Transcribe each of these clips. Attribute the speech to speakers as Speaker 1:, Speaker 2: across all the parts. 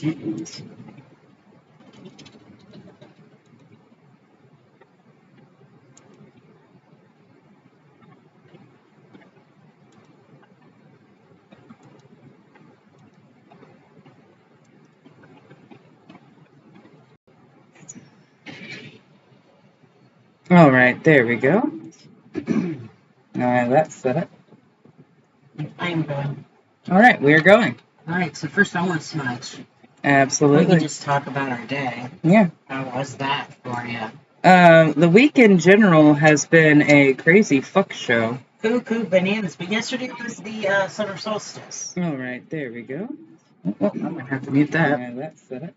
Speaker 1: didn't.
Speaker 2: All right, there we go. That's set up.
Speaker 1: I'm going.
Speaker 2: All right, we're going.
Speaker 1: All right, so first I want to smudge. We
Speaker 2: Absolutely.
Speaker 1: can just talk about our day.
Speaker 2: Yeah.
Speaker 1: How was that for you?
Speaker 2: The week in general has been a crazy fuck show.
Speaker 1: Cuckoo bananas. But yesterday was the summer solstice.
Speaker 2: All right, there we go. Oh, I'm gonna have to mute that. That's set up.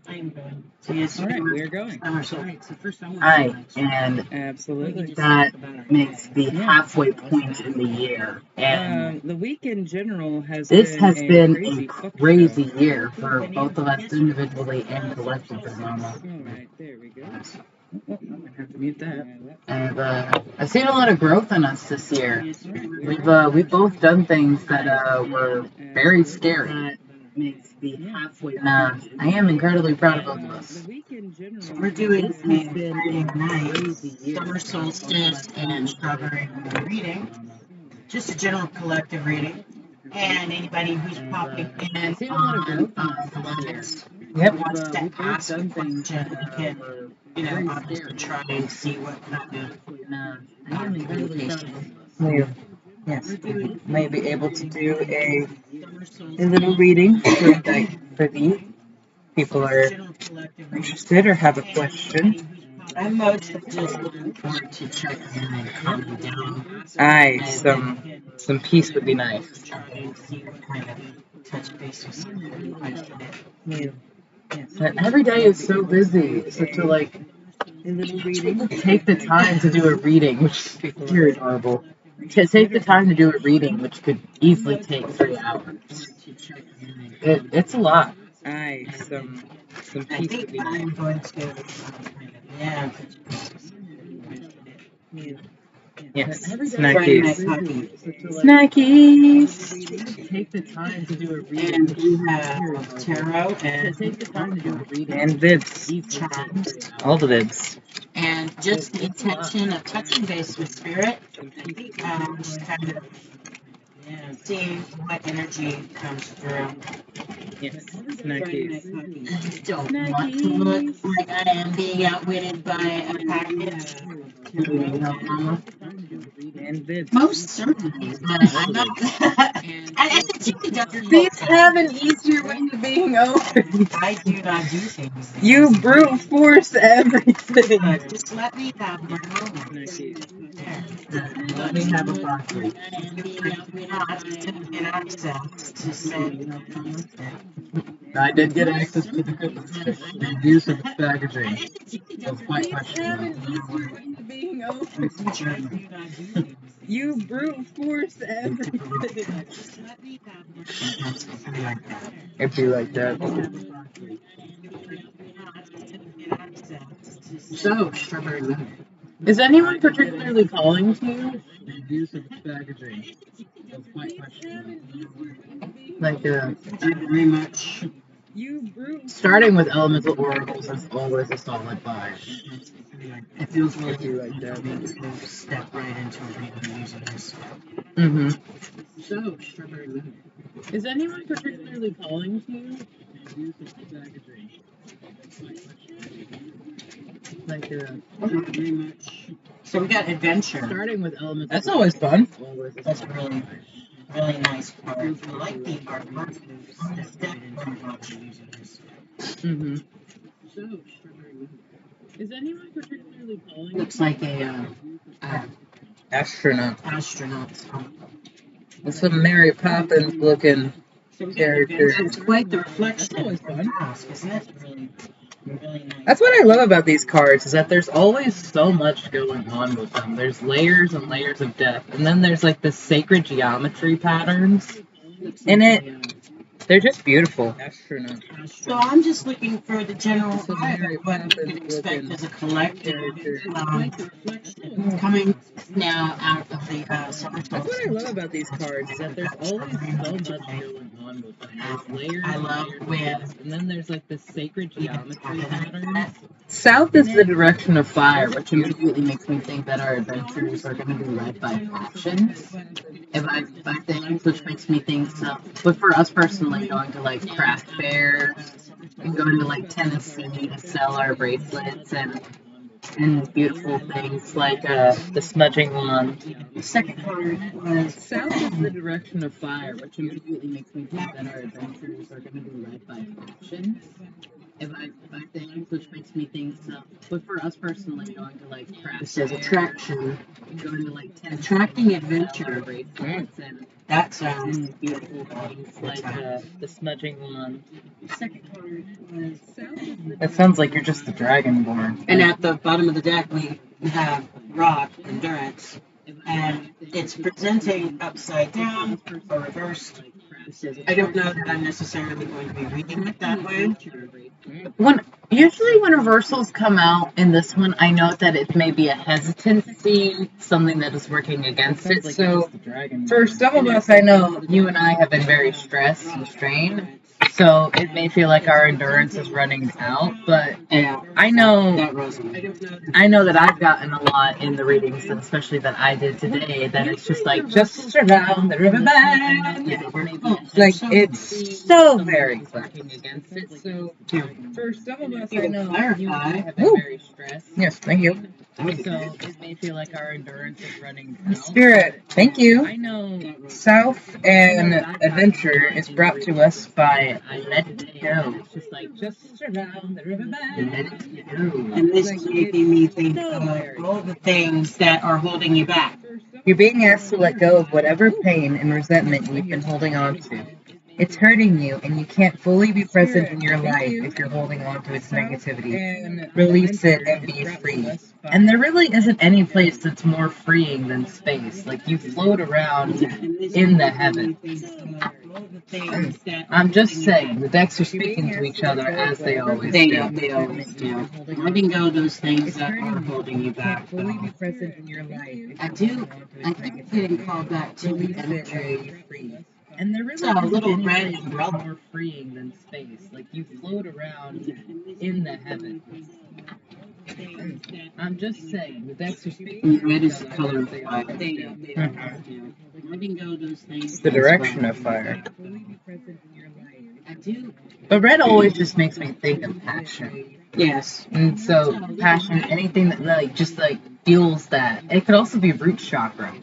Speaker 1: I'm going. So yesterday
Speaker 2: All right,
Speaker 1: was
Speaker 2: we're going.
Speaker 1: summer solstice. All right, so first I want to
Speaker 3: Right,
Speaker 1: smudge.
Speaker 3: and
Speaker 2: Absolutely.
Speaker 3: that makes the
Speaker 2: Yeah.
Speaker 3: halfway point in the year. And
Speaker 2: The week in general has
Speaker 3: this has been
Speaker 2: crazy
Speaker 3: a
Speaker 2: fuck
Speaker 3: crazy
Speaker 2: show.
Speaker 3: year for both of us individually and collectively.
Speaker 2: All right, there we go. Oh, I'm gonna have to mute that.
Speaker 3: And I've seen a lot of growth in us this year. We've both done things that were very scary.
Speaker 1: That makes the halfway
Speaker 3: And I am incredibly proud of both of us.
Speaker 2: The week in general.
Speaker 1: So we're doing
Speaker 3: This has been
Speaker 1: Friday
Speaker 3: a
Speaker 1: night,
Speaker 3: crazy year.
Speaker 1: summer solstice and strawberry moon reading. Just a general collective reading. And anybody who's popping in
Speaker 3: I've seen a lot of growth in us
Speaker 1: on
Speaker 3: this year.
Speaker 1: Lives
Speaker 2: Yep.
Speaker 1: wants to
Speaker 3: We've both
Speaker 1: ask a
Speaker 3: done things
Speaker 1: question,
Speaker 3: that
Speaker 1: we can,
Speaker 3: were
Speaker 1: you know,
Speaker 3: very
Speaker 1: obviously
Speaker 3: scary.
Speaker 1: try and see what kind of
Speaker 3: I am incredibly proud of both of us.
Speaker 2: We, yes, we may be able to do a little reading for these people are interested or have a question.
Speaker 1: I'm mostly just looking forward to checking in and calming down.
Speaker 2: Aye, some peace would be nice.
Speaker 1: Try and see what kind of touch base with somebody question it.
Speaker 3: But every day is so busy, so to like take the time to do a reading, which is very adorable. To take the time to do a reading, which could easily take 3 hours. It's a lot.
Speaker 2: Aye, some
Speaker 1: I
Speaker 2: peace would
Speaker 1: think
Speaker 2: be
Speaker 1: I'm
Speaker 2: nice.
Speaker 1: going to, yeah,
Speaker 2: Yes,
Speaker 1: find my
Speaker 2: snackies.
Speaker 1: puppy.
Speaker 2: Snackies.
Speaker 3: Take the time to do a reading.
Speaker 1: And we have tarot and
Speaker 3: Take the time to do a reading.
Speaker 2: And vids.
Speaker 1: charms.
Speaker 2: All the vids.
Speaker 1: And just the intention of touching base with spirit, just kind of seeing what energy comes through.
Speaker 2: Yes, snackies.
Speaker 1: I don't want to look like I am being outwitted by a package.
Speaker 2: And vids.
Speaker 1: Most certainly, but I'm not. I think you can definitely.
Speaker 2: These have an easier way to being open.
Speaker 1: I do not do things.
Speaker 2: You brute force everything.
Speaker 1: Just let me have my moment.
Speaker 3: Let me have a coffee.
Speaker 1: Get access to say.
Speaker 3: I did get access to the cookies. The use of its packaging was quite questionable.
Speaker 2: Being open. You brute force everything.
Speaker 3: It'd be like that.
Speaker 1: So, strawberry moon.
Speaker 3: Is anyone particularly calling to you? The use of its packaging was quite questionable. Like,
Speaker 1: Thank you very much.
Speaker 2: You brute.
Speaker 3: starting with elemental oracles is always a solid vibe.
Speaker 1: It feels really
Speaker 3: Like that.
Speaker 1: to step right into a reading using this.
Speaker 3: Mm-hmm.
Speaker 1: So, strawberry moon.
Speaker 3: Is anyone particularly calling to you? The use of its packaging was quite questionable. Like,
Speaker 1: Thank you very much. So we got adventure.
Speaker 3: starting with elemental
Speaker 2: That's always fun.
Speaker 3: always a
Speaker 1: That's
Speaker 3: solid
Speaker 1: really,
Speaker 3: vibe.
Speaker 1: really nice part. I like the artwork. Step into watching using this.
Speaker 3: Mm-hmm. So, strawberry moon. Is anyone particularly calling?
Speaker 1: Looks like a
Speaker 2: Astronaut.
Speaker 1: astronaut.
Speaker 2: With some Mary Poppins looking character.
Speaker 1: It's quite the reflection.
Speaker 2: That's always fun.
Speaker 1: Mask, isn't it? Really nice.
Speaker 2: That's what I love about these cards, is that there's always so much going on with them. There's layers and layers of depth, and then there's like the sacred geometry patterns in it. They're just beautiful. Astronaut.
Speaker 1: So I'm just looking for the general
Speaker 2: So
Speaker 1: vibe
Speaker 2: Mary
Speaker 1: of what we
Speaker 2: Poppins
Speaker 1: can expect
Speaker 2: looking
Speaker 1: as a collective
Speaker 2: character.
Speaker 1: coming now out of the summer
Speaker 2: That's what I
Speaker 1: solstice.
Speaker 2: love about these cards, is that there's always so much going on with them. There's layers
Speaker 1: I
Speaker 2: and
Speaker 1: love
Speaker 2: layers and
Speaker 1: when
Speaker 2: layers, and then there's like the sacred geometry patterns.
Speaker 3: South is the direction of fire, which immediately makes me think that our adventures are going to be led by passions and by things, which makes me think so. But for us personally, going to like craft fairs and going to like Tennessee to sell our bracelets and beautiful things like the smudging wand.
Speaker 1: the second card was
Speaker 3: South is the direction of fire, which immediately makes me think that our adventures are going to be led by passions and by things, which makes me think so. But for us personally, going to like craft
Speaker 1: it says
Speaker 3: fairs
Speaker 1: attraction,
Speaker 3: and going to like Tennessee
Speaker 1: attracting
Speaker 3: to sell our
Speaker 1: adventure.
Speaker 3: bracelets and
Speaker 1: That sounds
Speaker 3: beautiful things like the smudging wand.
Speaker 1: the second card was
Speaker 3: That sounds like you're just the dragonborn.
Speaker 1: and at the bottom of the deck we have rock endurance, and it's presenting upside down or reversed. I don't know that I'm necessarily going to be reading it that way.
Speaker 3: Usually when reversals come out in this one, I note that it may be a hesitancy, something that is working against it. So for some of us, I know you and I have been very stressed and strained. So it may feel like our endurance is running out, but
Speaker 1: Yeah,
Speaker 3: I know
Speaker 1: that resonates.
Speaker 3: I know that I've gotten a lot in the readings, and especially that I did today, that it's just like, just around the riverbank. Like, it's so very working against it. So, for some of us, I know you and I have been very stressed. Yes, thank you. So, it may feel like our endurance is running out. Spirit, thank you. I know South and Adventure is brought to us by Let It Go. It's just like, just around the riverbank. Let It Go.
Speaker 1: And this is making me think of all the things that are holding you back.
Speaker 3: You're being asked to let go of whatever pain and resentment you've been holding on to. It's hurting you, and you can't fully be present in your life if you're holding on to its negativity. Release it and be free. And there really isn't any place that's more freeing than space. Like, you float around in the heavens. I'm just saying, the decks are speaking to each other as they always
Speaker 1: They
Speaker 3: do.
Speaker 1: always do. Letting go of those things that are holding you back.
Speaker 3: Fully be present in your life.
Speaker 1: I keep getting called back to the energy.
Speaker 3: And there really
Speaker 1: So, a
Speaker 3: isn't
Speaker 1: little
Speaker 3: any
Speaker 1: red
Speaker 3: place that's
Speaker 1: umbrella.
Speaker 3: more freeing than space. Like, you float around in the heavens. I'm just saying, the decks are speaking to
Speaker 1: Red
Speaker 3: each
Speaker 1: is the
Speaker 3: other
Speaker 1: color
Speaker 3: as
Speaker 1: of
Speaker 3: they
Speaker 1: fire.
Speaker 3: always do.
Speaker 1: Letting go of those things.
Speaker 3: It's the direction of fire.
Speaker 1: I do.
Speaker 3: But red always just makes me think of passion.
Speaker 1: Yes.
Speaker 3: And so, passion, anything that like just like fuels that. It could also be root chakra.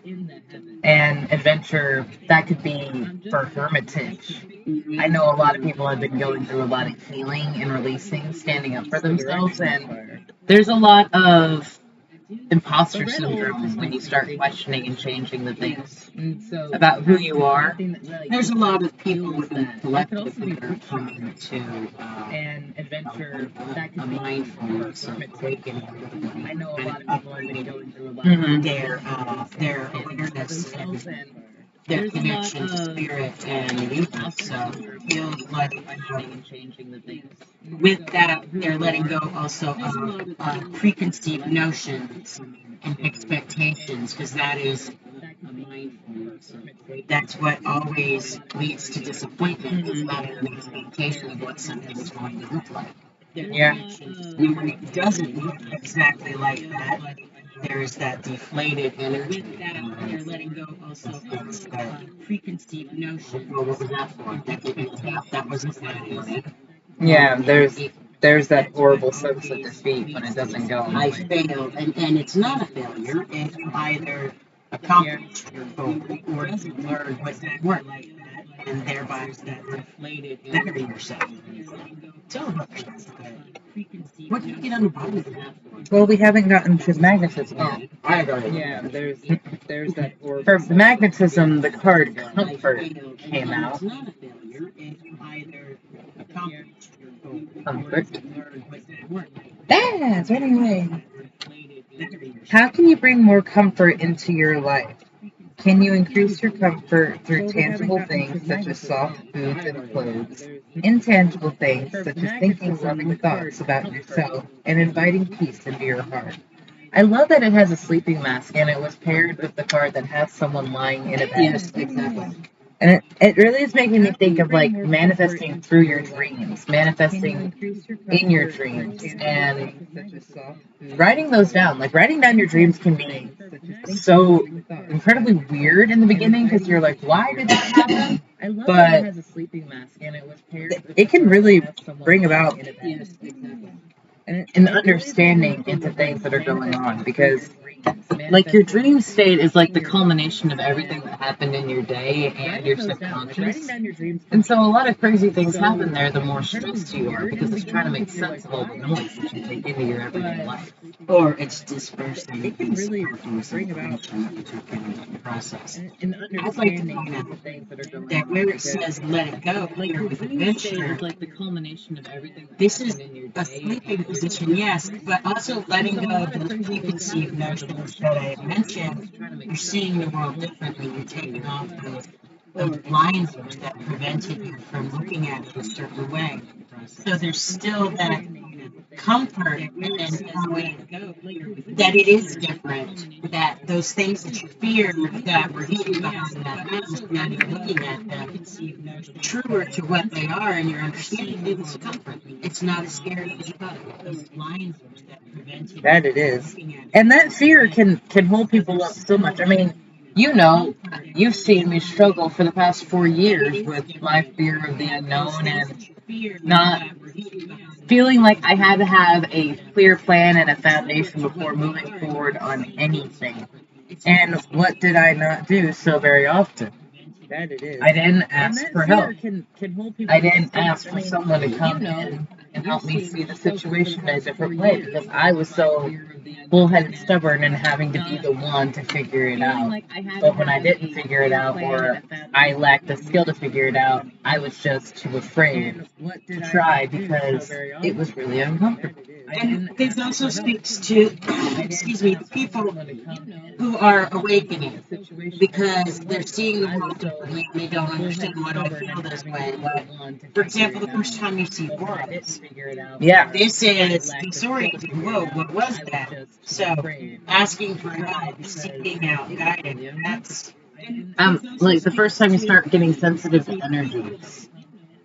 Speaker 3: And adventure, that could be for hermitage. I know a lot of people have been going through a lot of healing and releasing, standing up for themselves, and there's a lot of imposter syndrome when you start questioning and changing the things about who you are.
Speaker 1: There's a lot of people within the collective that are coming to
Speaker 3: And adventure, that could
Speaker 1: a
Speaker 3: be
Speaker 1: mindfulness of taking
Speaker 3: I know a lot of people have been going through a lot
Speaker 1: their awareness and their
Speaker 3: there's a lot
Speaker 1: connection to
Speaker 3: of
Speaker 1: spirit and universe. So feels like
Speaker 3: and changing the things.
Speaker 1: with that they're letting go also of preconceived notions and expectations, because that is that's what always leads to disappointment. Is not an expectation of what something is going to look like.
Speaker 3: Yeah.
Speaker 1: And when it doesn't look exactly like that, there's that deflated energy. They're letting go also of preconceived notions. Well, what was that for? That wasn't that.
Speaker 3: Yeah, there's that horrible sense of defeat when it doesn't go.
Speaker 1: I failed, and it's not a failure if you either accomplished your goal or you learned what didn't work, and thereby that deflated better yourself. Tell about yourself. What did you get on the bottom of that?
Speaker 3: Well, we haven't gotten to magnetism yet.
Speaker 1: I got it.
Speaker 3: Yeah, there's that horrible. For magnetism, the card comfort came out.
Speaker 1: It's not a failure if you either accomplished your goal
Speaker 3: Comfort.
Speaker 1: or you learned what didn't work.
Speaker 3: Anyway. How can you bring more comfort into your life?
Speaker 2: Can you increase your comfort through tangible things such as soft foods and clothes, intangible things such as thinking loving thoughts about yourself, and inviting peace into your heart? I love that it has a sleeping mask and it was paired with the card that has someone lying in a bed.
Speaker 1: Yes, exactly.
Speaker 2: And it really is making me think of like manifesting through your dreams, manifesting in your dreams, and writing those down. Like writing down your dreams can be so incredibly weird in the beginning because you're like, why did that happen? But it can really bring about an understanding into things that are going on because like your dream state is like the culmination of everything that happened in your day and your subconscious. And so a lot of crazy things happen there the more stressed you are because it's trying to make sense of all the noise that you take into your everyday life.
Speaker 1: Or it's dispersing these patterns of information that you took in the process. I'd like to point out that where it says let it go here with adventure, this is a sleeping position, yes, but also letting go of those preconceived notions that I had mentioned. You're seeing the world differently. You're taking off those blinders that prevented you from looking at it a certain way. So there's still that comfort in knowing that it is different, that those things that you feared that were hidden behind that mask, now you're looking at them truer to what they are, and you're understanding it's comfort. It's not as scary as you thought it was.
Speaker 2: That it is. And that fear can hold people up so much. I mean, you know, you've seen me struggle for the past 4 years with my fear of the unknown and not feeling like I had to have a clear plan and a foundation before moving forward on anything. And what did I not do so very often? I didn't ask for help. I didn't ask for someone to come in and help me see the situation in a different way because I was so bullheaded stubborn and having to be the one to figure it out. But when I didn't figure it out or I lacked the skill to figure it out, I was just too afraid to try because it was really uncomfortable.
Speaker 1: And this also speaks to, excuse me, people who are awakening because they're seeing the world differently and they don't understand why do I feel this way. But, for example, the first time you see worlds,
Speaker 2: Yeah.
Speaker 1: this is disorienting. Whoa, what was that? So, asking for help, seeking out guidance, that's
Speaker 2: Like the first time you start getting sensitive to energies.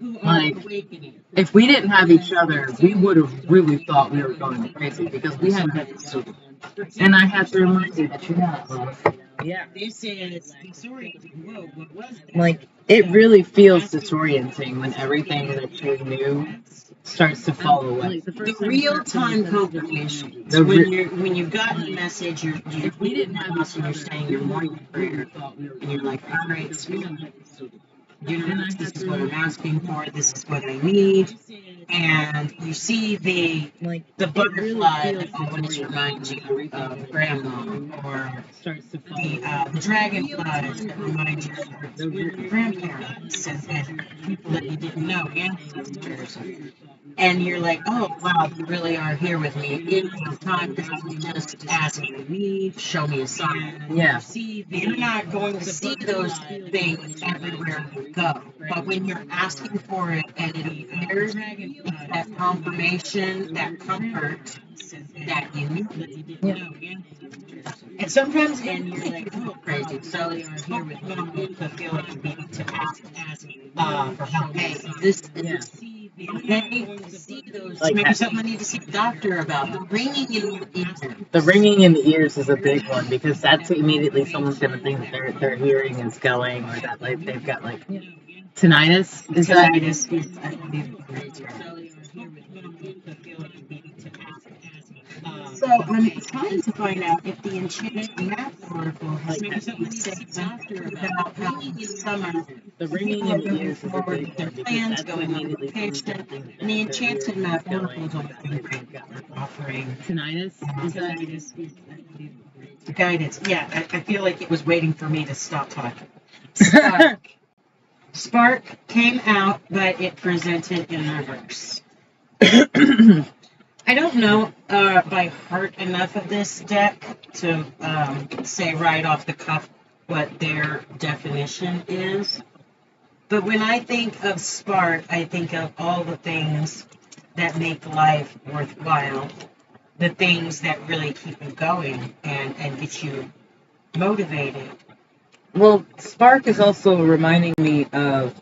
Speaker 2: Like, if we didn't have each other, we would have really thought we were going crazy because we hadn't had this. And I have to remind you that you're not, love.
Speaker 1: this is disorienting. Whoa, what was that?
Speaker 2: Like, it really feels disorienting when everything that you knew starts to fall away.
Speaker 1: The real-time confirmation.
Speaker 2: The
Speaker 1: When you got the message, you're you're saying your morning prayer, and you're like, all right, sweet. Universe, this is what I'm asking for, this is what I need, and you see the butterfly that always reminds you of grandma, or the dragonflies that remind you of your grandparents and people that you didn't know, ancestors. And you're like, oh wow, you really are here with me in real time because I'm just asking me, show me a sign.
Speaker 2: Yeah.
Speaker 1: You're not going to see those things everywhere you go. But when you're asking for it and it appears, it's that confirmation, that comfort that you need.
Speaker 2: Yeah.
Speaker 1: And sometimes you're like, oh, crazy. So you don't need to feel like you need to ask for help. Hey, this okay?
Speaker 2: Like,
Speaker 1: Maybe something I need to see a doctor about. The ringing in your ears.
Speaker 2: the ringing in the ears is a big one because that's immediately someone's going to think that their hearing is going or that like they've got like tinnitus. Is that?
Speaker 1: So I'm trying to find out if the enchanted map oracle has something to say about how this summer
Speaker 2: The ringing in the ears is a
Speaker 1: forward
Speaker 2: big
Speaker 1: with their
Speaker 2: one because
Speaker 1: plans,
Speaker 2: that's
Speaker 1: going on
Speaker 2: immediately
Speaker 1: vacation, and the enchanted map oracle is always been great for offering
Speaker 2: tinnitus. Is that?
Speaker 1: guidance. Yeah, I feel like it was waiting for me to stop talking. Spark. Spark came out, but it presented in reverse. I don't know by heart enough of this deck to say right off the cuff what their definition is. But when I think of spark, I think of all the things that make life worthwhile, the things that really keep you going and get you motivated.
Speaker 2: Well, spark is also reminding me of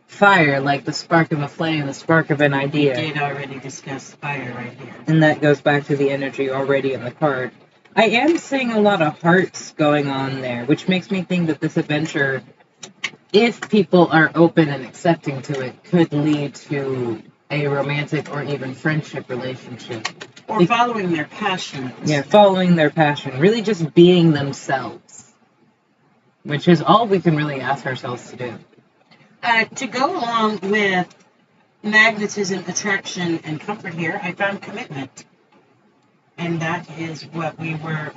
Speaker 2: fire, like the spark of a flame, the spark of an idea.
Speaker 1: We did already discuss fire right here.
Speaker 2: And that goes back to the energy already in the card. I am seeing a lot of hearts going on there, which makes me think that this adventure, if people are open and accepting to it, could lead to a romantic or even friendship relationship.
Speaker 1: Or following their passion.
Speaker 2: Yeah, following their passion. Really just being themselves. Which is all we can really ask ourselves to do.
Speaker 1: To go along with magnetism, attraction, and comfort here, I found commitment. And that is what we were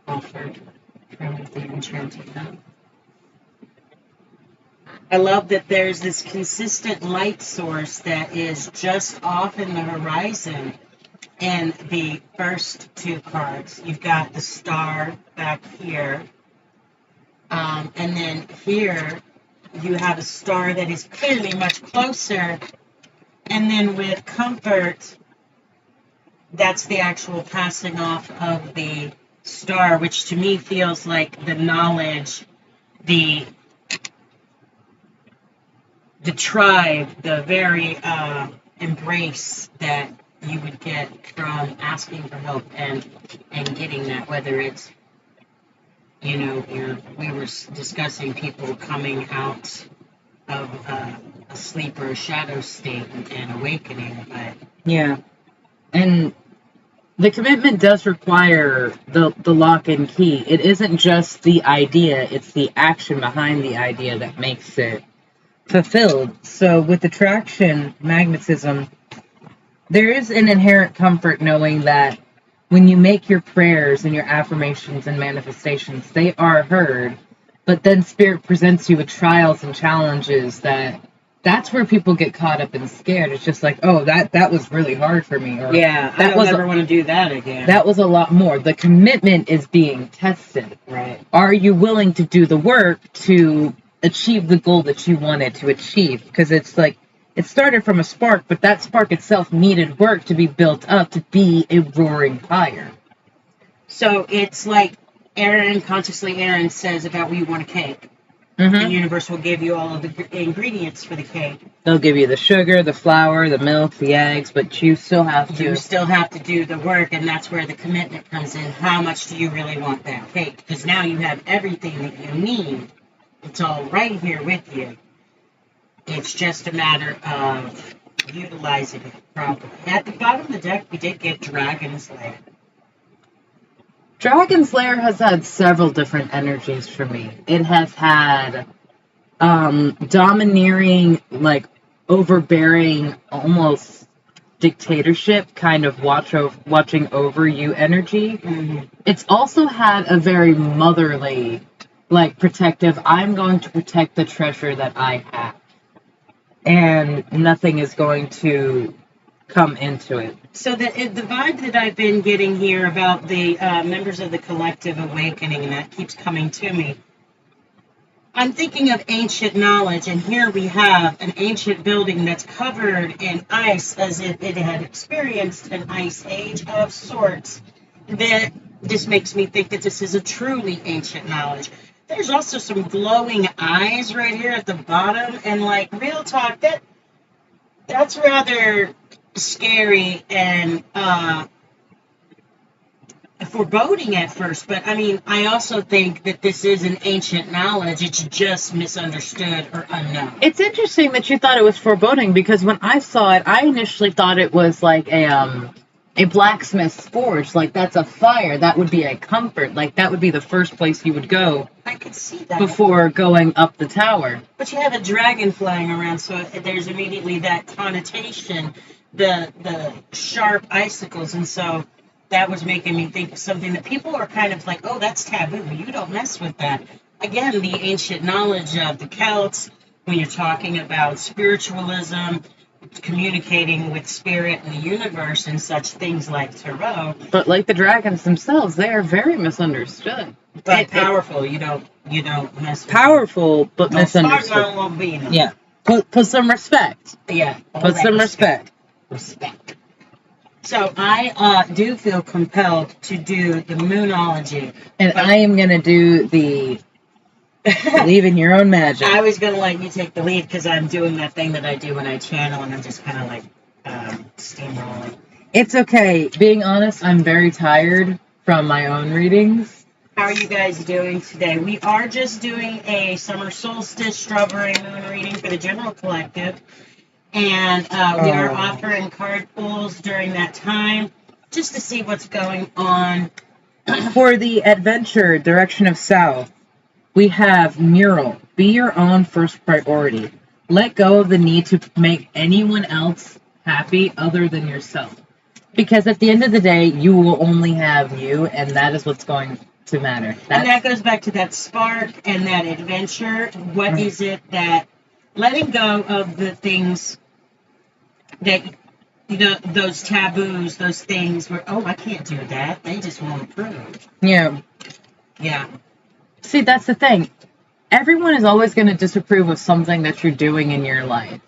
Speaker 1: offered from the enchanted Nun. I love that there's this consistent light source that is just off in the horizon in the first two cards. You've got the star back here. And then here you have a star that is clearly much closer. And then with comfort, that's the actual passing off of the star, which to me feels like the knowledge, the tribe, the very embrace that you would get from asking for help and getting that, whether it's, you know, we were discussing people coming out of a sleep or a shadow state and awakening, but
Speaker 2: yeah. And the commitment does require the lock and key. It isn't just the idea, it's the action behind the idea that makes it fulfilled. So with attraction, magnetism, there is an inherent comfort knowing that when you make your prayers and your affirmations and manifestations, they are heard. But then Spirit presents you with trials and challenges that's where people get caught up and scared. It's just like, oh, that was really hard for me. Or,
Speaker 1: yeah, I don't ever want to do that again.
Speaker 2: That was a lot more. The commitment is being tested.
Speaker 1: Right.
Speaker 2: Are you willing to do the work to achieve the goal that you wanted to achieve? Because it's like, it started from a spark, but that spark itself needed work to be built up to be a roaring fire.
Speaker 1: So it's like consciously Aaron says about when you want a cake.
Speaker 2: Mm-hmm.
Speaker 1: The universe will give you all of the ingredients for the cake.
Speaker 2: They'll give you the sugar, the flour, the milk, the eggs, but you still have to...
Speaker 1: You still have to do the work, and that's where the commitment comes in. How much do you really want that cake? Because now you have everything that you need. It's all right here with you. It's just a matter of utilizing it properly. At the bottom of the deck, we did get Dragon's Lair.
Speaker 2: Dragon's Lair has had several different energies for me. It has had domineering, like overbearing, almost dictatorship kind of watching over you energy.
Speaker 1: Mm-hmm.
Speaker 2: It's also had a very motherly, like protective, I'm going to protect the treasure that I have. And nothing is going to come into it.
Speaker 1: So the vibe that I've been getting here about the members of the collective awakening, and that keeps coming to me, I'm thinking of ancient knowledge, and here we have an ancient building that's covered in ice as if it had experienced an ice age of sorts. That just makes me think that this is a truly ancient knowledge. There's also some glowing eyes right here at the bottom, and like real talk, that's rather scary and foreboding at first. But I mean, I also think that this is an ancient knowledge. It's just misunderstood or unknown.
Speaker 2: It's interesting that you thought it was foreboding, because when I saw it, I initially thought it was like a blacksmith's forge. Like, that's a fire. That would be a comfort. Like, that would be the first place you would go.
Speaker 1: I could see that.
Speaker 2: Before going up the tower.
Speaker 1: But you have a dragon flying around, so there's immediately that connotation, the sharp icicles, and so that was making me think of something that people are kind of like, oh, that's taboo. You don't mess with that. Again, the ancient knowledge of the Celts, when you're talking about spiritualism, communicating with spirit and the universe and such things like tarot.
Speaker 2: But like the dragons themselves, they are very misunderstood.
Speaker 1: But powerful, you know. you don't mess with
Speaker 2: Powerful, but
Speaker 1: them.
Speaker 2: misunderstood.
Speaker 1: Don't start won't be them.
Speaker 2: Yeah. Put some respect.
Speaker 1: Yeah.
Speaker 2: Put some respect.
Speaker 1: Respect. So I do feel compelled to do the moonology.
Speaker 2: And I am going to do the believe in your own magic.
Speaker 1: I was going to let you take the lead because I'm doing that thing that I do when I channel and I'm just kind of like steamrolling.
Speaker 2: It's okay. Being honest, I'm very tired from my own readings.
Speaker 1: How are you guys doing today? We are just doing a summer solstice strawberry moon reading for the general collective. And we are offering card pulls during that time just to see what's going on.
Speaker 2: For the adventure, direction of south, we have mural. Be your own first priority. Let go of the need to make anyone else happy other than yourself. Because at the end of the day, you will only have you, and that is what's going to matter.
Speaker 1: And that goes back to that spark and that adventure. What is it that letting go of the things that, you know, those taboos, those things where, oh, I can't do that. They just won't approve.
Speaker 2: Yeah.
Speaker 1: Yeah.
Speaker 2: See, that's the thing. Everyone is always going to disapprove of something that you're doing in your life.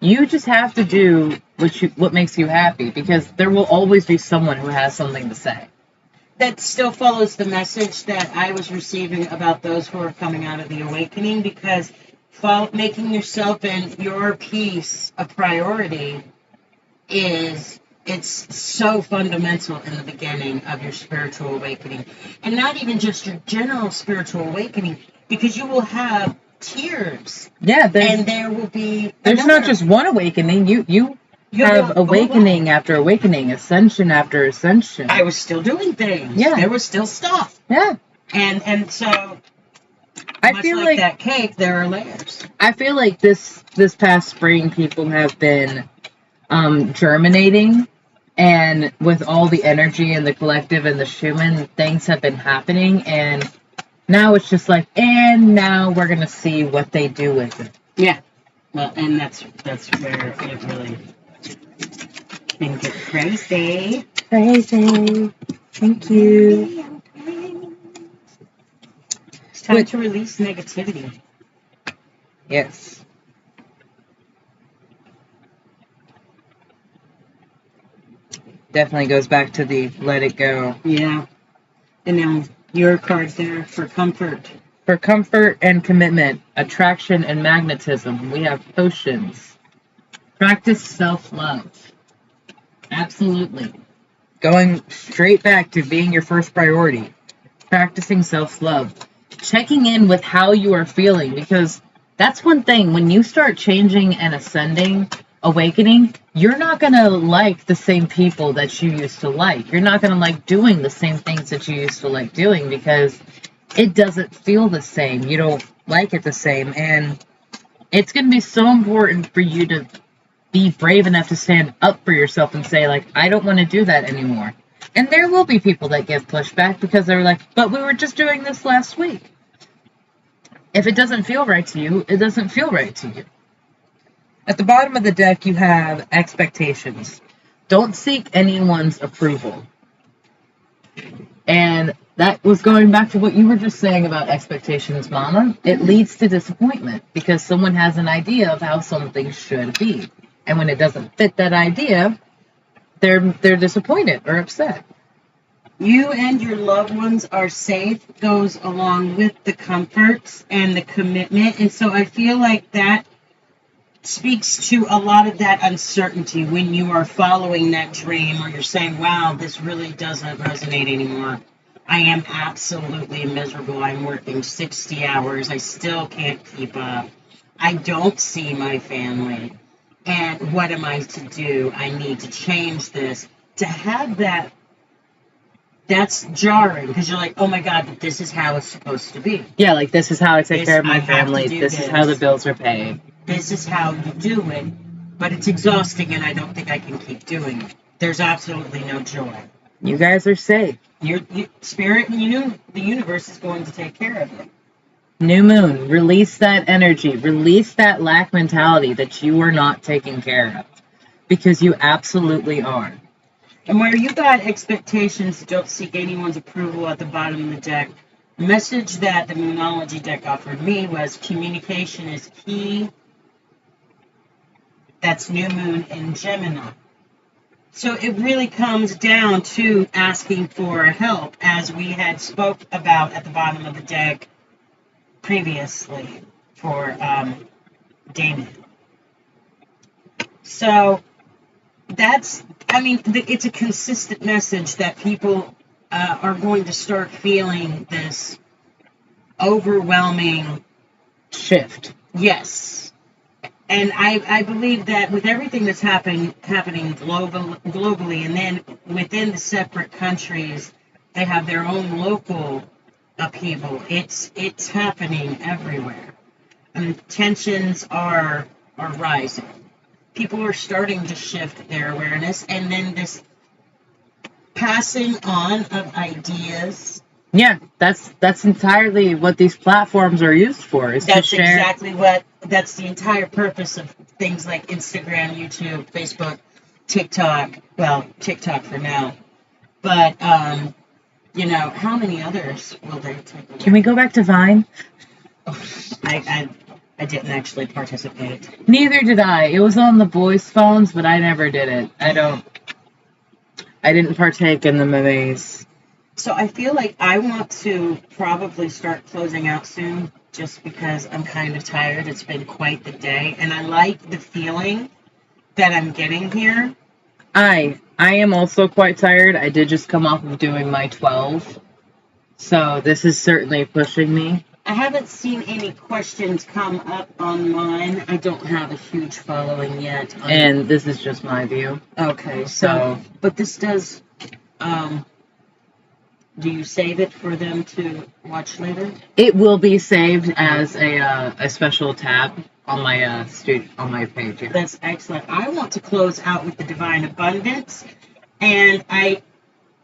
Speaker 2: You just have to do what makes you happy, because there will always be someone who has something to say.
Speaker 1: That still follows the message that I was receiving about those who are coming out of the awakening, because making yourself and your peace a priority it's so fundamental in the beginning of your spiritual awakening. And not even just your general spiritual awakening, because you will have tears.
Speaker 2: Yeah,
Speaker 1: and there will be
Speaker 2: there's not just one awakening. You have awakening after awakening, ascension after ascension.
Speaker 1: I was still doing things.
Speaker 2: Yeah.
Speaker 1: There was still stuff.
Speaker 2: Yeah.
Speaker 1: And so
Speaker 2: I feel like
Speaker 1: that cake, there are layers.
Speaker 2: I feel like this past spring people have been germinating, and with all the energy and the collective and the Schumann, things have been happening, and now it's just like, and now we're gonna see what they do with it.
Speaker 1: Yeah. Well, and that's where it really can get crazy.
Speaker 2: Crazy. Thank you.
Speaker 1: It's time to release negativity.
Speaker 2: Yes. Definitely goes back to the let it go.
Speaker 1: Yeah. And now your card's there for comfort.
Speaker 2: For comfort and commitment, attraction and magnetism, we have potions. Practice self-love. Absolutely. Going straight back to being your first priority. Practicing self-love. Checking in with how you are feeling, because that's one thing. When you start changing and ascending, awakening, you're not going to like the same people that you used to like. You're not going to like doing the same things that you used to like doing, because it doesn't feel the same. You don't like it the same. And it's going to be so important for you to be brave enough to stand up for yourself and say, like, I don't want to do that anymore. And there will be people that give pushback because they're like, but we were just doing this last week. If it doesn't feel right to you, it doesn't feel right to you. At the bottom of the deck, you have expectations. Don't seek anyone's approval. And that was going back to what you were just saying about expectations, Mama. It leads to disappointment because someone has an idea of how something should be. And when it doesn't fit that idea, they're disappointed or upset.
Speaker 1: You and your loved ones are safe goes along with the comforts and the commitment. And so I feel like that speaks to a lot of that uncertainty when you are following that dream, or you're saying, wow, this really doesn't resonate anymore. I am absolutely miserable. I'm working 60 hours. I still can't keep up. I don't see my family. And what am I to do? I need to change this. To have that, that's jarring, because you're like, oh my God, but this is how it's supposed to be.
Speaker 2: Yeah, like this is how I take care of my family. This is how the bills are paid.
Speaker 1: This is how you do it, but it's exhausting, and I don't think I can keep doing it. There's absolutely no joy.
Speaker 2: You guys are safe.
Speaker 1: Your spirit and the universe is going to take care of you.
Speaker 2: New moon, release that energy. Release that lack mentality that you are not taking care of, because you absolutely are.
Speaker 1: And where you got expectations, don't seek anyone's approval at the bottom of the deck. The message that the Moonology deck offered me was communication is key. That's new moon in Gemini. So it really comes down to asking for help, as we had spoke about at the bottom of the deck previously for Damon. So it's a consistent message that people are going to start feeling this overwhelming
Speaker 2: shift.
Speaker 1: Yes. And I believe that with everything that's happening globally, and then within the separate countries, they have their own local upheaval. It's happening everywhere. And tensions are rising. People are starting to shift their awareness, and then this passing on of ideas.
Speaker 2: Yeah, that's entirely what these platforms are used for. Is
Speaker 1: that's
Speaker 2: to share.
Speaker 1: Exactly that's the entire purpose of things like Instagram, YouTube, Facebook, TikTok. Well, TikTok for now, but how many others will they take away?
Speaker 2: Can we go back to Vine?
Speaker 1: I didn't actually participate.
Speaker 2: Neither did I. It was on the boys' phones, but I never did it. I didn't partake in the memes.
Speaker 1: So I feel like I want to probably start closing out soon, just because I'm kind of tired. It's been quite the day, and I like the feeling that I'm getting here.
Speaker 2: I am also quite tired. I did just come off of doing my 12, so this is certainly pushing me.
Speaker 1: I haven't seen any questions come up online. I don't have a huge following yet.
Speaker 2: And this is just my view.
Speaker 1: Okay, so but this does. Do you save it for them to watch later?
Speaker 2: It will be saved as a special tab on my on my page. Yeah.
Speaker 1: That's excellent. I want to close out with the Divine Abundance, and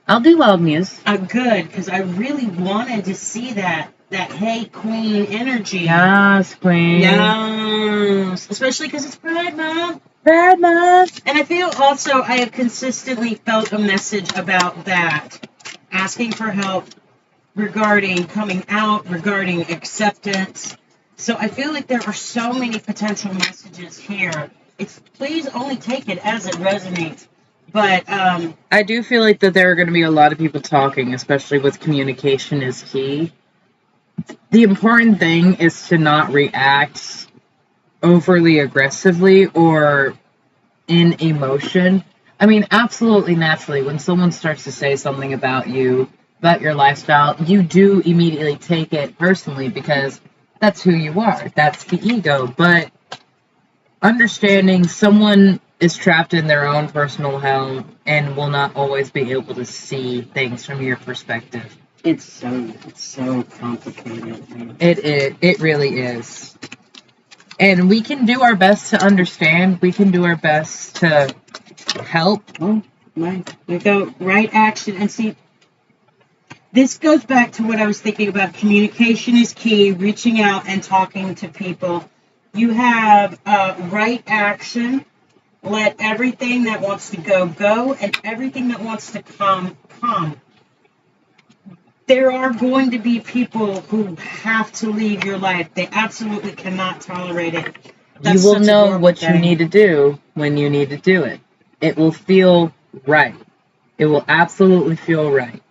Speaker 2: I'll do Wild Muse.
Speaker 1: Good, because I really wanted to see that Hey Queen energy.
Speaker 2: Yes, Queen.
Speaker 1: Yes, especially because it's Pride Month.
Speaker 2: Pride Month.
Speaker 1: And I feel also I have consistently felt a message about that. Asking for help regarding coming out, regarding acceptance. So I feel like there are so many potential messages here. Please only take it as it resonates. But
Speaker 2: I do feel like that there are going to be a lot of people talking, especially with communication is key. The important thing is to not react overly aggressively or in emotion. I mean, absolutely naturally, when someone starts to say something about you, about your lifestyle, you do immediately take it personally because that's who you are. That's the ego. But understanding someone is trapped in their own personal hell and will not always be able to see things from your perspective.
Speaker 1: It's so complicated.
Speaker 2: It really is. And we can do our best to understand. We can do our best to help.
Speaker 1: Oh, right. We go right action. And see, this goes back to what I was thinking about. Communication is key. Reaching out and talking to people. You have right action. Let everything that wants to go, and everything that wants to come. There are going to be people who have to leave your life. They absolutely cannot tolerate it.
Speaker 2: You will know what you need to do when you need to do it. It will feel right. It will absolutely feel right.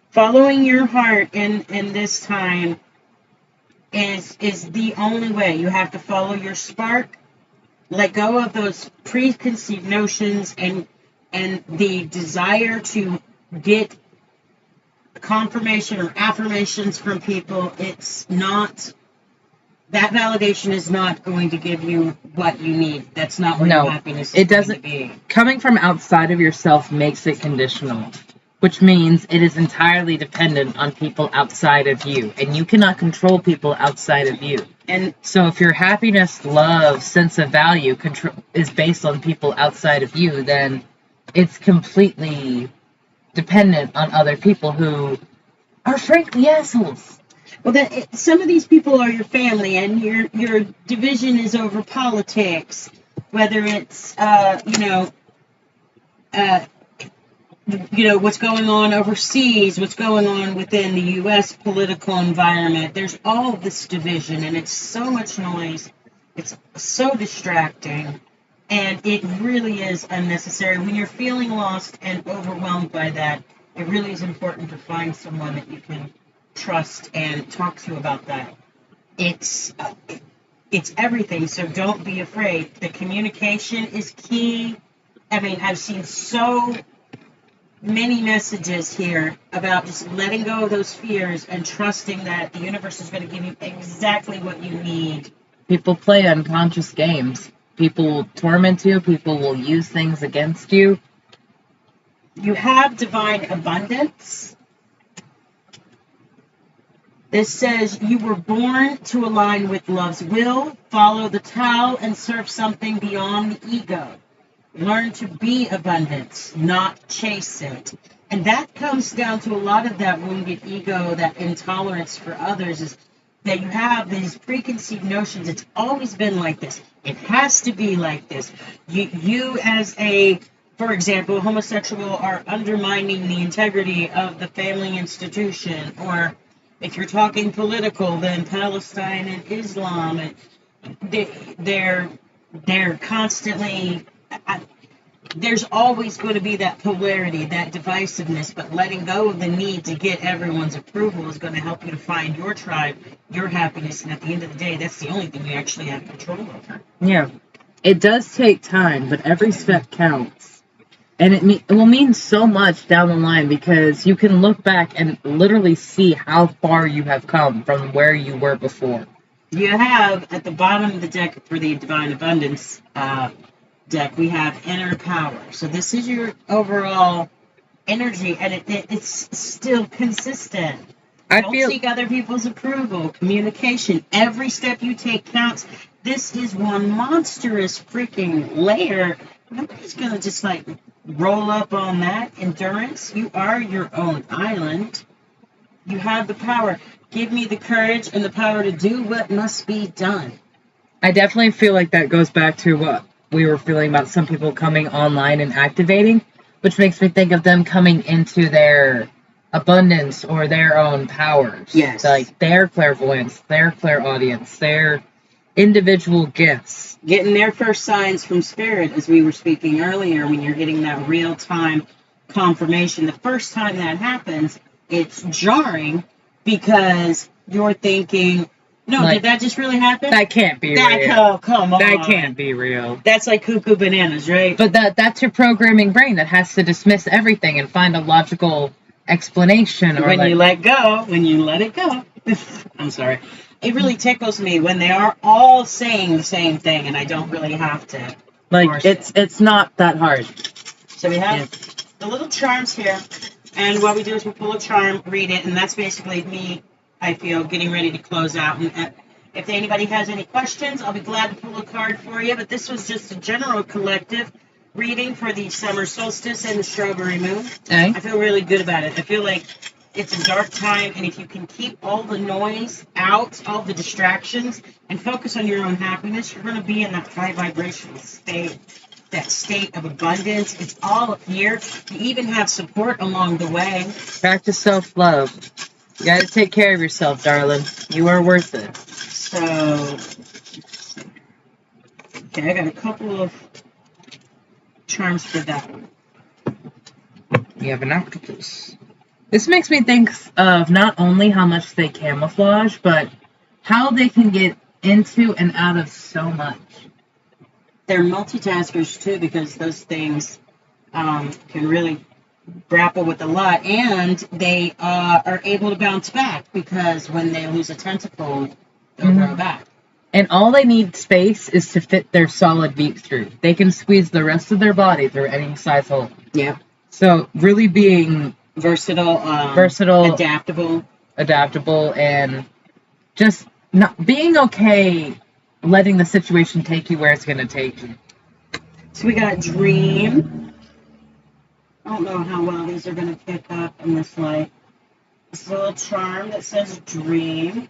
Speaker 1: Following your heart in this time is the only way. You have to follow your spark. Let go of those preconceived notions and the desire to get confirmation or affirmations from people. It's not, that validation is not going to give you what you need. That's not where your happiness is going to be.
Speaker 2: Coming from outside of yourself makes it conditional, which means it is entirely dependent on people outside of you, and you cannot control people outside of you.
Speaker 1: And
Speaker 2: so if your happiness, love, sense of value is based on people outside of you, then it's completely dependent on other people who are frankly assholes.
Speaker 1: Well, some of these people are your family, and your division is over politics, whether it's what's going on overseas, what's going on within the U.S. political environment. There's all this division, and it's so much noise. It's so distracting, and it really is unnecessary. When you're feeling lost and overwhelmed by that, it really is important to find someone that you can trust and talk to about that. It's everything, so don't be afraid. The communication is key. I mean, I've seen so many messages here about just letting go of those fears and trusting that the universe is going to give you exactly what you need.
Speaker 2: People play unconscious games. People will torment you. People will use things against you.
Speaker 1: You have divine abundance. This says you were born to align with love's will, follow the Tao, and serve something beyond the ego. Learn to be abundance, not chase it. And that comes down to a lot of that wounded ego, that intolerance for others, is that you have these preconceived notions. It's always been like this. It has to be like this. You as a, for example, homosexual, are undermining the integrity of the family institution. Or if you're talking political, then Palestine and Islam, and they're constantly... there's always going to be that polarity, that divisiveness, but letting go of the need to get everyone's approval is going to help you to find your tribe, your happiness, and at the end of the day, that's the only thing you actually have control over.
Speaker 2: Yeah, it does take time, but every step counts. And it will mean so much down the line, because you can look back and literally see how far you have come from where you were before.
Speaker 1: You have, at the bottom of the deck for the Divine Abundance deck, we have inner power. So this is your overall energy, and it's still consistent. Don't seek other people's approval. Communication. Every step you take counts. This is one monstrous freaking layer. Nobody's going to just like roll up on that. Endurance. You are your own island. You have the power. Give me the courage and the power to do what must be done.
Speaker 2: I definitely feel like that goes back to what we were feeling about some people coming online and activating, which makes me think of them coming into their abundance or their own powers.
Speaker 1: Yes.
Speaker 2: Like their clairvoyance, their clairaudience, their individual gifts.
Speaker 1: Getting their first signs from spirit, as we were speaking earlier, when you're getting that real-time confirmation. The first time that happens, it's jarring because you're thinking, no, like, did that just really happen?
Speaker 2: That can't be real.
Speaker 1: Oh, come on.
Speaker 2: That can't be real.
Speaker 1: That's like cuckoo bananas, right?
Speaker 2: But that's your programming brain that has to dismiss everything and find a logical explanation. Or
Speaker 1: when you let it go. I'm sorry. It really tickles me when they are all saying the same thing, and I don't really have to.
Speaker 2: Like, it's not that hard.
Speaker 1: So we have the little charms here, and what we do is we pull a charm, read it, and that's basically me, I feel, getting ready to close out. And if anybody has any questions, I'll be glad to pull a card for you. But this was just a general collective reading for the summer solstice and the strawberry moon.
Speaker 2: Okay.
Speaker 1: I feel really good about it. I feel like it's a dark time, and if you can keep all the noise out, all the distractions, and focus on your own happiness, you're going to be in that high vibrational state, that state of abundance. It's all here. You even have support along the way.
Speaker 2: Practice self-love. You got to take care of yourself, darling. You are worth it.
Speaker 1: So, okay, I got a couple of charms for that one.
Speaker 2: You have an octopus. This makes me think of not only how much they camouflage, but how they can get into and out of so much.
Speaker 1: They're multitaskers, too, because those things can really grapple with a lot, and they are able to bounce back, because when they lose a tentacle, they'll grow back.
Speaker 2: And all they need space is to fit their solid beak through. They can squeeze the rest of their body through any size hole.
Speaker 1: Yeah.
Speaker 2: So really being
Speaker 1: versatile,
Speaker 2: adaptable, and just not being okay letting the situation take you where it's going to take you.
Speaker 1: So we got dream. I don't know how well these are going to pick up in this light. This is a little charm that says dream.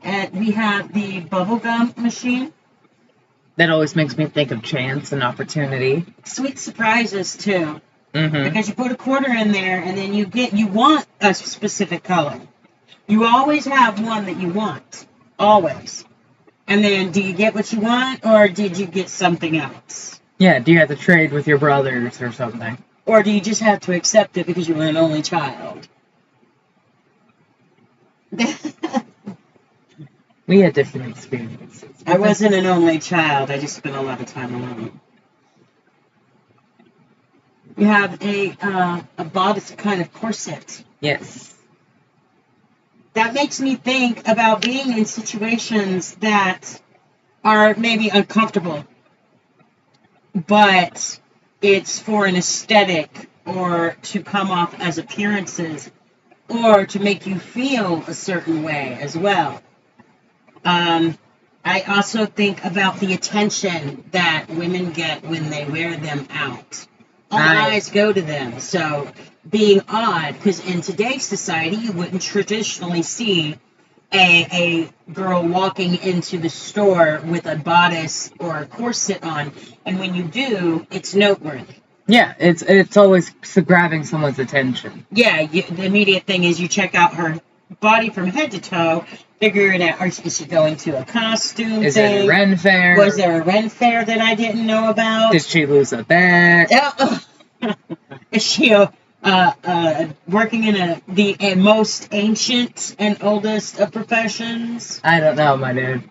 Speaker 1: And we have the bubblegum machine.
Speaker 2: That always makes me think of chance and opportunity.
Speaker 1: Sweet surprises, too. Because you put a quarter in there, and then you want a specific color. You always have one that you want. Always. And then, do you get what you want, or did you get something else?
Speaker 3: Yeah, do you have to trade with your brothers or something?
Speaker 1: Or do you just have to accept it because you were an only child?
Speaker 3: We had different experiences.
Speaker 1: I wasn't an only child. I just spent a lot of time alone. You have a bodice kind of corset.
Speaker 3: Yes.
Speaker 1: That makes me think about being in situations that are maybe uncomfortable, but it's for an aesthetic or to come off as appearances or to make you feel a certain way as well. I also think about the attention that women get when they wear them out. All eyes go to them. So being odd, because in today's society, you wouldn't traditionally see a girl walking into the store with a bodice or a corset on. And when you do, it's noteworthy.
Speaker 3: Yeah, it's always grabbing someone's attention.
Speaker 1: Yeah, the immediate thing is you check out her body from head to toe, figuring out, is she going to a costume
Speaker 3: Is
Speaker 1: thing?
Speaker 3: it a Ren fair?
Speaker 1: Was there a Ren fair that I didn't know about?
Speaker 3: Did she lose a bet?
Speaker 1: Is she working in the most ancient and oldest of professions?
Speaker 3: I don't know, my dude.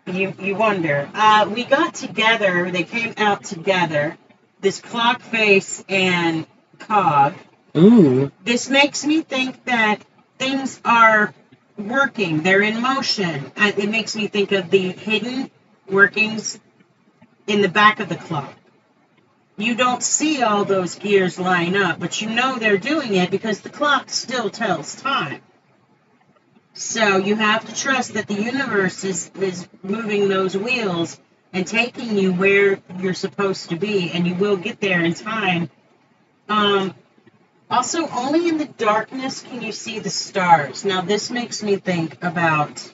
Speaker 1: You wonder. We got together, they came out together, this clock face and cog.
Speaker 3: Ooh.
Speaker 1: This makes me think that things are working. They're in motion. It makes me think of the hidden workings in the back of the clock. You don't see all those gears line up, but you know they're doing it because the clock still tells time. So you have to trust that the universe is moving those wheels and taking you where you're supposed to be, and you will get there in time. Also, only in the darkness can you see the stars. Now, this makes me think about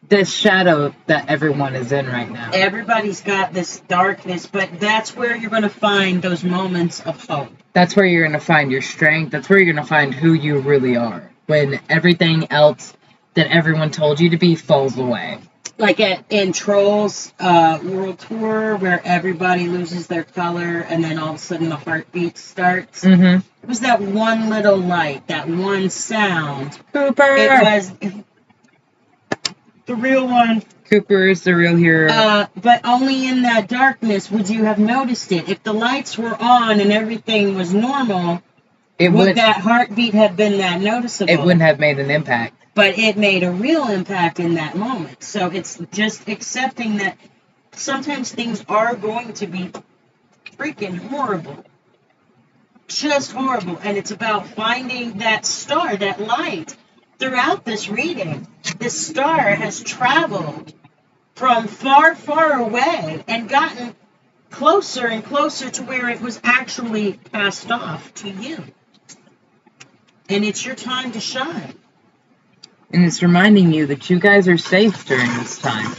Speaker 3: this shadow that everyone is in right now.
Speaker 1: Everybody's got this darkness, but that's where you're going to find those moments of hope.
Speaker 3: That's where you're going to find your strength. That's where you're going to find who you really are. When everything else that everyone told you to be falls away.
Speaker 1: Like in Trolls World Tour, where everybody loses their color and then all of a sudden the heartbeat starts.
Speaker 3: Mm-hmm.
Speaker 1: It was that one little light, that one sound.
Speaker 3: Cooper!
Speaker 1: It was the real one.
Speaker 3: Cooper is the real hero.
Speaker 1: But only in that darkness would you have noticed it. If the lights were on and everything was normal, would that heartbeat have been that noticeable?
Speaker 3: It wouldn't have made an impact.
Speaker 1: But it made a real impact in that moment. So it's just accepting that sometimes things are going to be freaking horrible. Just horrible. And it's about finding that star, that light. Throughout this reading, this star has traveled from far, far away and gotten closer and closer to where it was actually passed off to you. And it's your time to shine.
Speaker 3: And it's reminding you that you guys are safe during this time.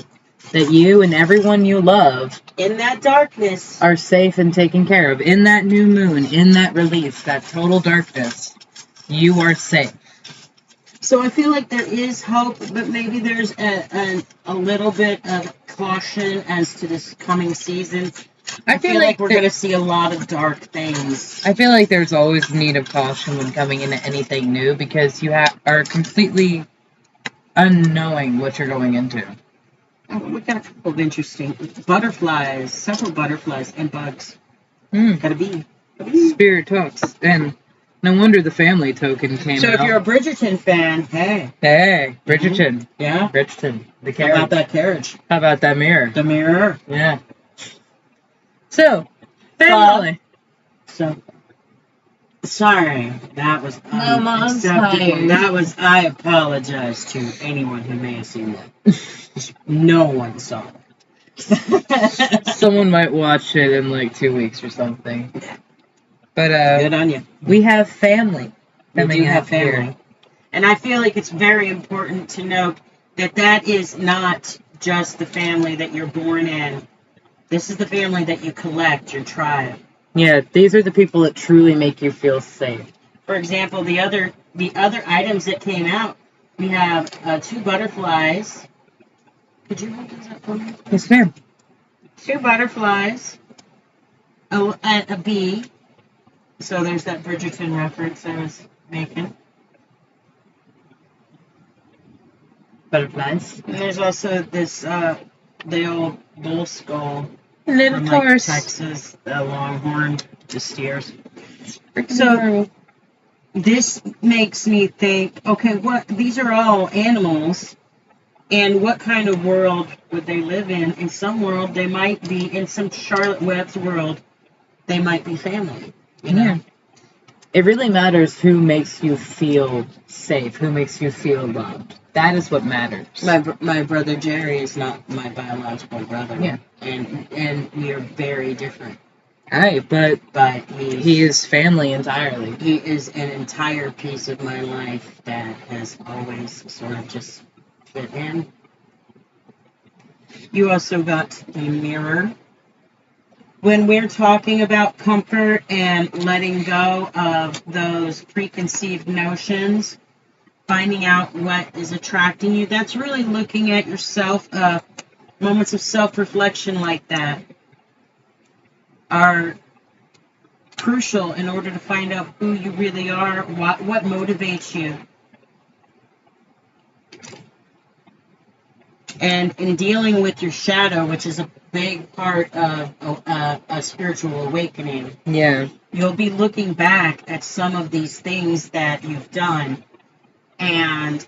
Speaker 3: That you and everyone you love
Speaker 1: in that darkness
Speaker 3: are safe and taken care of. In that new moon, in that release, that total darkness, you are safe.
Speaker 1: So I feel like there is hope, but maybe there's a little bit of caution as to this coming season. I feel like we're going to see a lot of dark things.
Speaker 3: I feel like there's always need of caution when coming into anything new because you are completely unknowing what you're going into.
Speaker 1: Oh, we got a couple of interesting butterflies, several butterflies and bugs. Got a bee.
Speaker 3: Spirit talks. And no wonder the family token came out.
Speaker 1: So if you're a Bridgerton fan, hey.
Speaker 3: Hey, Bridgerton.
Speaker 1: Yeah?
Speaker 3: Bridgerton. The carriage.
Speaker 1: How about that carriage?
Speaker 3: How about that mirror?
Speaker 1: The mirror.
Speaker 3: Yeah. So, family.
Speaker 1: Sorry, that was unacceptable. I apologize to anyone who may have seen that. No one saw it.
Speaker 3: Someone might watch it in like 2 weeks or something. But
Speaker 1: good on you.
Speaker 3: We have family.
Speaker 1: We do have family. And I feel like it's very important to note that that is not just the family that you're born in. This is the family that you collect, your tribe.
Speaker 2: Yeah, these are the people that truly make you feel safe.
Speaker 1: For example, the other items that came out, we have 2 butterflies. Could you hold those up for me?
Speaker 2: Yes, ma'am.
Speaker 1: 2 butterflies, a bee. So there's that Bridgerton reference I was making.
Speaker 2: Butterflies.
Speaker 1: And there's also this, the old bull skull
Speaker 2: And then,
Speaker 1: from
Speaker 2: of
Speaker 1: like
Speaker 2: course,
Speaker 1: Texas, the longhorn, the steers.
Speaker 2: so
Speaker 1: This makes me think, okay, these are all animals, and what kind of world would they live in? In some world, they might be, in some Charlotte Webb's world, they might be family, you know?
Speaker 2: Yeah. It really matters who makes you feel safe, who makes you feel loved. That is what matters.
Speaker 1: My brother Jerry is not my biological brother.
Speaker 2: Yeah.
Speaker 1: And we are very different.
Speaker 2: Right, but he is family entirely.
Speaker 1: He is an entire piece of my life that has always sort of just fit in. You also got a mirror. When we're talking about comfort and letting go of those preconceived notions, finding out what is attracting you, that's really looking at yourself. Moments of self-reflection like that are crucial in order to find out who you really are, what motivates you. And in dealing with your shadow, which is a big part of a spiritual awakening,
Speaker 2: Yeah.
Speaker 1: you'll be looking back at some of these things that you've done, and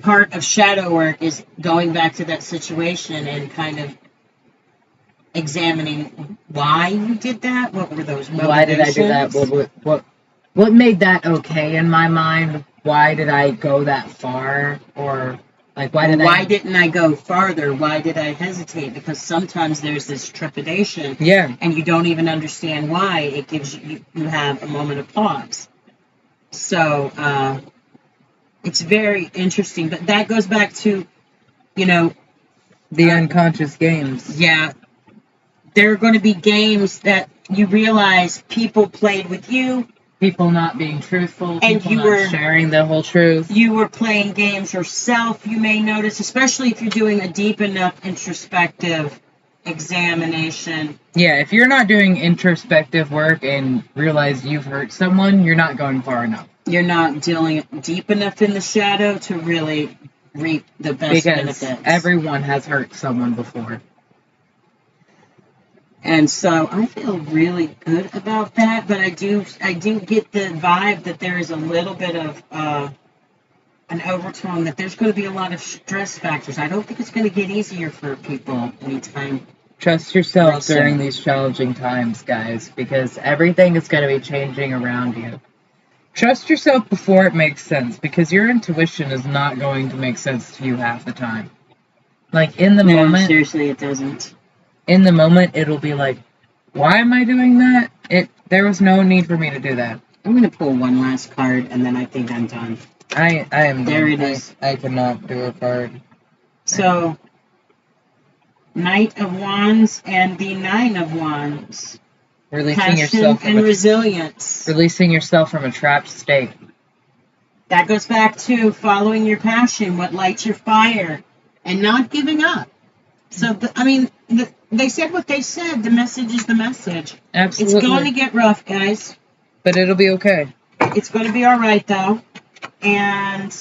Speaker 1: part of shadow work is going back to that situation and kind of examining why you did that. What were those motivations?
Speaker 2: Why did I do that? What made that okay in my mind? Why did I go that far? Or like why didn't I go farther? Why did I hesitate? Because sometimes there's this trepidation. Yeah.
Speaker 1: And you don't even understand why. It gives you have a moment of pause. So it's very interesting. But that goes back to,
Speaker 2: the unconscious games.
Speaker 1: Yeah. There are going to be games that you realize people played with you.
Speaker 2: People not being truthful.
Speaker 1: And
Speaker 2: people not sharing the whole truth.
Speaker 1: You were playing games yourself, you may notice, especially if you're doing a deep enough introspective examination.
Speaker 2: Yeah, if you're not doing introspective work and realize you've hurt someone, you're not going far enough.
Speaker 1: You're not dealing deep enough in the shadow to really reap the best benefits.
Speaker 2: Because everyone has hurt someone before.
Speaker 1: And so I feel really good about that, but I do get the vibe that there is a little bit of an overtone, that there's going to be a lot of stress factors. I don't think it's going to get easier for people anytime.
Speaker 2: Trust yourself during these challenging times, guys, because everything is going to be changing around you. Trust yourself before it makes sense, because your intuition is not going to make sense to you half the time. Like, in the moment...
Speaker 1: seriously, it doesn't.
Speaker 2: In the moment, it'll be like, why am I doing that? There was no need for me to do that.
Speaker 1: I'm going to pull one last card, and then I think I'm done.
Speaker 2: I am
Speaker 1: there.
Speaker 2: Done.
Speaker 1: It is.
Speaker 2: I cannot do a card.
Speaker 1: So, Knight of Wands and the Nine of Wands.
Speaker 2: Releasing yourself
Speaker 1: and resilience.
Speaker 2: Releasing yourself from a trapped state.
Speaker 1: That goes back to following your passion, what lights your fire, and not giving up. So, they said what they said. The message is the message.
Speaker 2: Absolutely.
Speaker 1: It's going to get rough, guys.
Speaker 2: But it'll be okay.
Speaker 1: It's going to be all right, though. And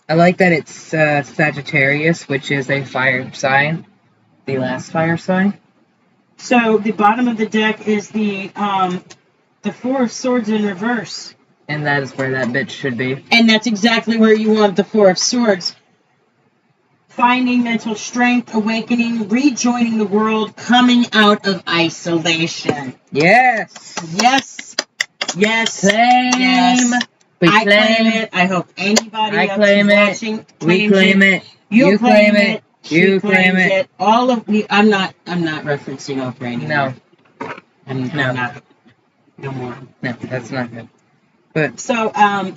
Speaker 2: I like that it's Sagittarius, which is a fire sign. The last fire sign.
Speaker 1: So the bottom of the deck is the Four of Swords in reverse.
Speaker 2: And that is where that bitch should be.
Speaker 1: And that's exactly where you want the Four of Swords. Finding mental strength, awakening, rejoining the world, coming out of isolation.
Speaker 2: Yes.
Speaker 1: Yes. Yes.
Speaker 2: Claim.
Speaker 1: Yes. I claim it. I hope anybody else who's watching
Speaker 2: we claim it.
Speaker 1: You claim it.
Speaker 2: You claim it.
Speaker 1: All of me. I'm not referencing Oprah anymore.
Speaker 2: No.
Speaker 1: I'm not. No more.
Speaker 2: No, that's not good. But
Speaker 1: so,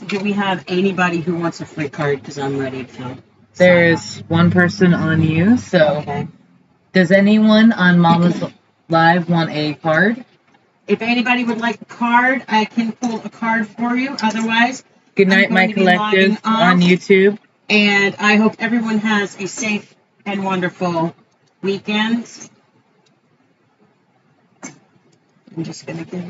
Speaker 1: do we have anybody who wants a free card? Because I'm ready to.
Speaker 2: There's one person on you, so
Speaker 1: okay.
Speaker 2: Does anyone on Mama's Live want a card?
Speaker 1: If anybody would like a card, I can pull a card for you. Otherwise,
Speaker 2: Good night,
Speaker 1: I'm
Speaker 2: my
Speaker 1: going to be logging
Speaker 2: collective
Speaker 1: off.
Speaker 2: on YouTube.
Speaker 1: And I hope everyone has a safe and wonderful weekend. I'm just going to give